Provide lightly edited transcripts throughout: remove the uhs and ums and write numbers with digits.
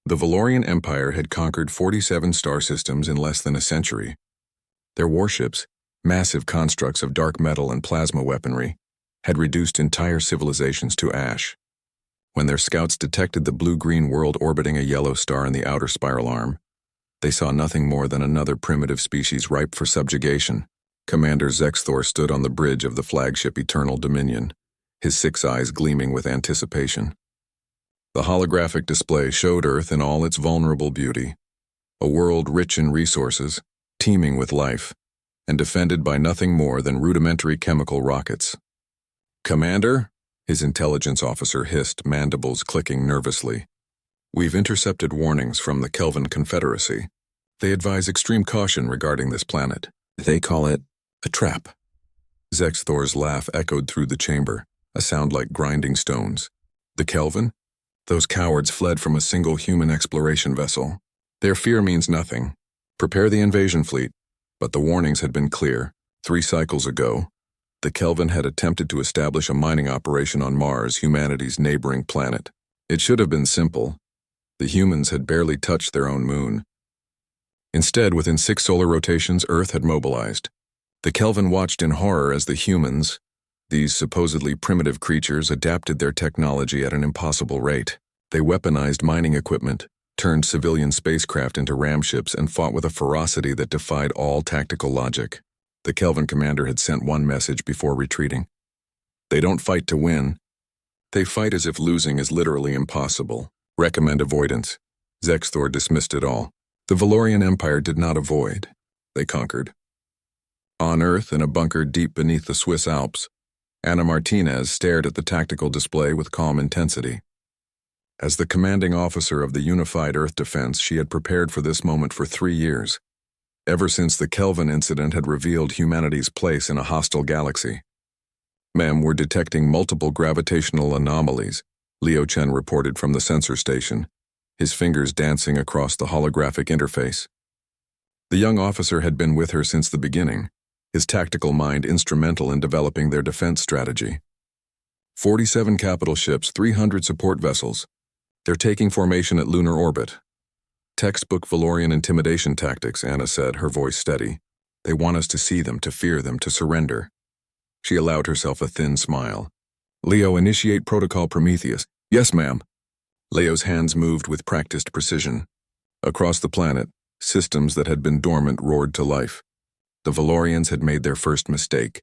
The Valorian Empire had conquered 47 star systems in less than a century. Their warships, massive constructs of dark metal and plasma weaponry, had reduced entire civilizations to ash. When their scouts detected the blue-green world orbiting a yellow star in the outer spiral arm, they saw nothing more than another primitive species ripe for subjugation. Commander Zexthor stood on the bridge of the flagship Eternal Dominion, his 6 eyes gleaming with anticipation. The holographic display showed Earth in all its vulnerable beauty, a world rich in resources, teeming with life, and defended by nothing more than rudimentary chemical rockets. "Commander?" his intelligence officer hissed, mandibles clicking nervously. "We've intercepted warnings from the Kelvin Confederacy. They advise extreme caution regarding this planet. They call it a trap." Zexthor's laugh echoed through the chamber, a sound like grinding stones. "The Kelvin? Those cowards fled from a single human exploration vessel. Their fear means nothing. Prepare the invasion fleet." But the warnings had been clear. 3 cycles ago, the Kelvin had attempted to establish a mining operation on Mars, humanity's neighboring planet. It should have been simple. The humans had barely touched their own moon. Instead, within 6 solar rotations, Earth had mobilized. The Kelvin watched in horror as the humans, these supposedly primitive creatures, adapted their technology at an impossible rate. They weaponized mining equipment, turned civilian spacecraft into ramships, and fought with a ferocity that defied all tactical logic. The Kelvin commander had sent one message before retreating. "They don't fight to win. They fight as if losing is literally impossible. Recommend avoidance." Zexthor dismissed it all. The Valorian Empire did not avoid. They conquered. On Earth, in a bunker deep beneath the Swiss Alps, Ana Martinez stared at the tactical display with calm intensity. As the commanding officer of the unified Earth defense, she had prepared for this moment for 3 years, ever since the Kelvin incident had revealed humanity's place in a hostile galaxy. "Ma'am, we're detecting multiple gravitational anomalies," Leo Chen reported from the sensor station, his fingers dancing across the holographic interface. The young officer had been with her since the beginning, his tactical mind instrumental in developing their defense strategy. 47 capital ships, 300 support vessels. They're taking formation at lunar orbit. "Textbook Valorian intimidation tactics," Anna said, her voice steady. "They want us to see them, to fear them, to surrender." She allowed herself a thin smile. "Leo, initiate protocol Prometheus." "Yes, ma'am." Leo's hands moved with practiced precision. Across the planet, systems that had been dormant roared to life. The Valorians had made their first mistake.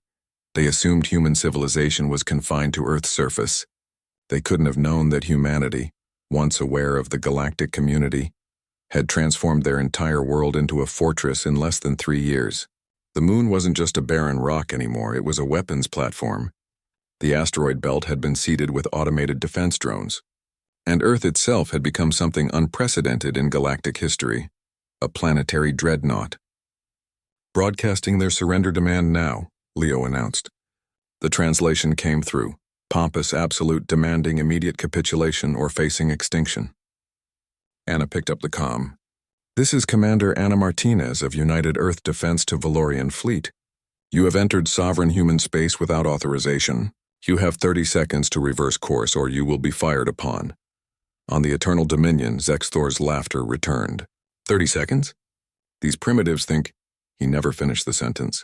They assumed human civilization was confined to Earth's surface. They couldn't have known that humanity, once aware of the galactic community, had transformed their entire world into a fortress in less than 3 years. The moon wasn't just a barren rock anymore, it was a weapons platform. The asteroid belt had been seeded with automated defense drones. And Earth itself had become something unprecedented in galactic history, a planetary dreadnought. "Broadcasting their surrender demand now," Leo announced. The translation came through, pompous, absolute, demanding immediate capitulation or facing extinction. Anna picked up the comm. "This is Commander Ana Martinez of United Earth Defense to Valorian Fleet. You have entered sovereign human space without authorization. You have 30 seconds to reverse course or you will be fired upon." On the Eternal Dominion, Zexthor's laughter returned. 30 seconds? These primitives think... He never finished the sentence.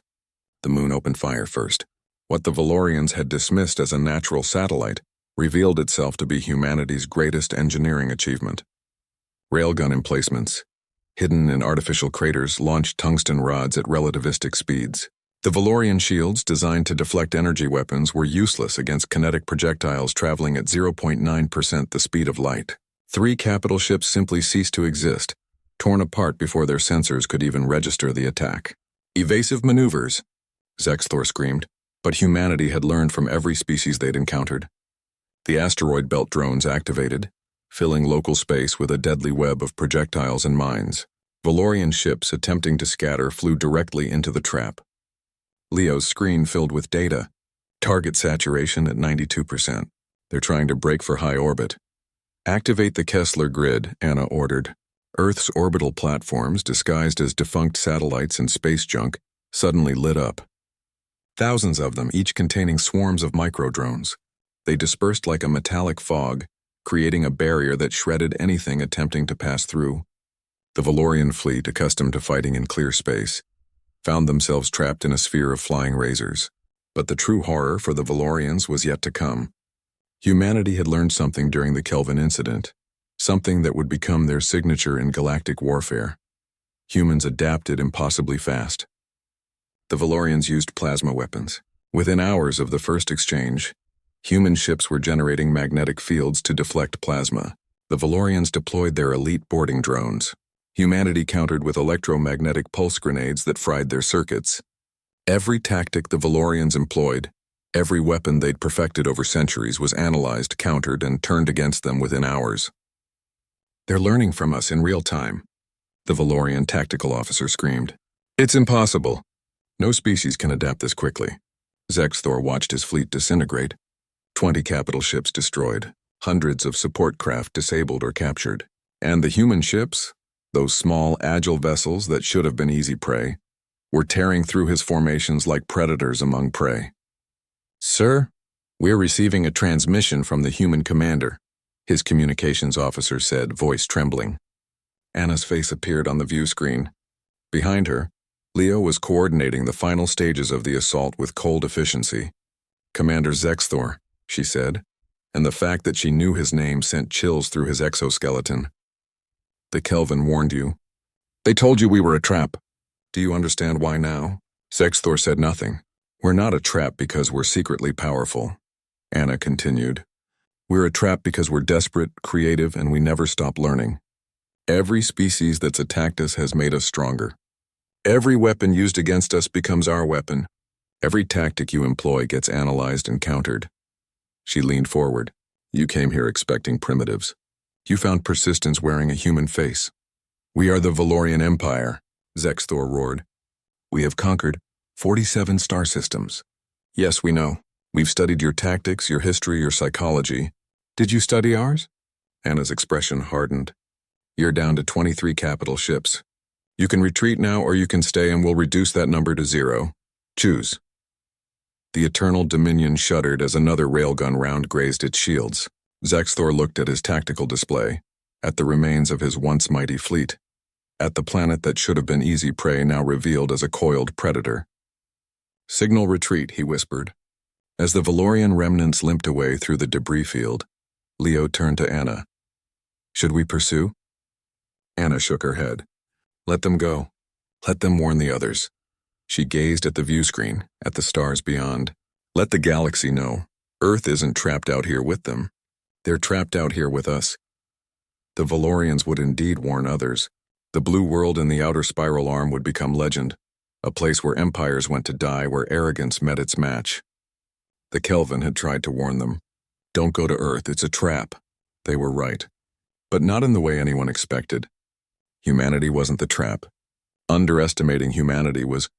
The moon opened fire first. What the Valorians had dismissed as a natural satellite revealed itself to be humanity's greatest engineering achievement. Railgun emplacements, hidden in artificial craters, launched tungsten rods at relativistic speeds. The Valorian shields, designed to deflect energy weapons, were useless against kinetic projectiles traveling at 0.9% the speed of light. 3 capital ships simply ceased to exist, torn apart before their sensors could even register the attack. "Evasive maneuvers," Zexthor screamed, but humanity had learned from every species they'd encountered. The asteroid belt drones activated, filling local space with a deadly web of projectiles and mines. Valorian ships attempting to scatter flew directly into the trap. Leo's screen filled with data. Target saturation at 92%. They're trying to break for high orbit. "Activate the Kessler grid," Anna ordered. Earth's orbital platforms, disguised as defunct satellites and space junk, suddenly lit up. Thousands of them, each containing swarms of microdrones. They dispersed like a metallic fog, creating a barrier that shredded anything attempting to pass through. The Valorian fleet, accustomed to fighting in clear space, found themselves trapped in a sphere of flying razors. But the true horror for the Valorians was yet to come. Humanity had learned something during the Kelvin incident, something that would become their signature in galactic warfare. Humans adapted impossibly fast. The Valorians used plasma weapons. Within hours of the first exchange, human ships were generating magnetic fields to deflect plasma. The Valorians deployed their elite boarding drones. Humanity countered with electromagnetic pulse grenades that fried their circuits. Every tactic the Valorians employed, every weapon they'd perfected over centuries was analyzed, countered, and turned against them within hours. "They're learning from us in real time," the Valorian tactical officer screamed. "It's impossible. No species can adapt this quickly." Zexthor watched his fleet disintegrate. 20 capital ships destroyed, hundreds of support craft disabled or captured. And the human ships, those small, agile vessels that should have been easy prey, were tearing through his formations like predators among prey. "Sir, we're receiving a transmission from the human commander," his communications officer said, voice trembling. Anna's face appeared on the view screen. Behind her, Leo was coordinating the final stages of the assault with cold efficiency. "Commander Zexthor," she said, and the fact that she knew his name sent chills through his exoskeleton. "The Kelvin warned you. They told you we were a trap. Do you understand why now?" Zexthor said nothing. "We're not a trap because we're secretly powerful," Anna continued. "We're a trap because we're desperate, creative, and we never stop learning. Every species that's attacked us has made us stronger. Every weapon used against us becomes our weapon. Every tactic you employ gets analyzed and countered." She leaned forward. "You came here expecting primitives. You found persistence wearing a human face. We are the Valorian Empire," Zexthor roared. "We have conquered 47 star systems. Yes, we know. We've studied your tactics, your history, your psychology. Did you study ours?" Anna's expression hardened. "You're down to 23 capital ships. You can retreat now or you can stay and we'll reduce that number to 0. Choose." The Eternal Dominion shuddered as another railgun round grazed its shields. Zexthor looked at his tactical display, at the remains of his once mighty fleet, at the planet that should have been easy prey now revealed as a coiled predator. "Signal retreat," he whispered. As the Valorian remnants limped away through the debris field, Leo turned to Anna. "Should we pursue?" Anna shook her head. "Let them go. Let them warn the others." She gazed at the view screen, at the stars beyond. "Let the galaxy know. Earth isn't trapped out here with them. They're trapped out here with us." The Valorians would indeed warn others. The blue world in the outer spiral arm would become legend, a place where empires went to die, where arrogance met its match. The Kelvin had tried to warn them. "Don't go to Earth, it's a trap." They were right. But not in the way anyone expected. Humanity wasn't the trap. Underestimating humanity was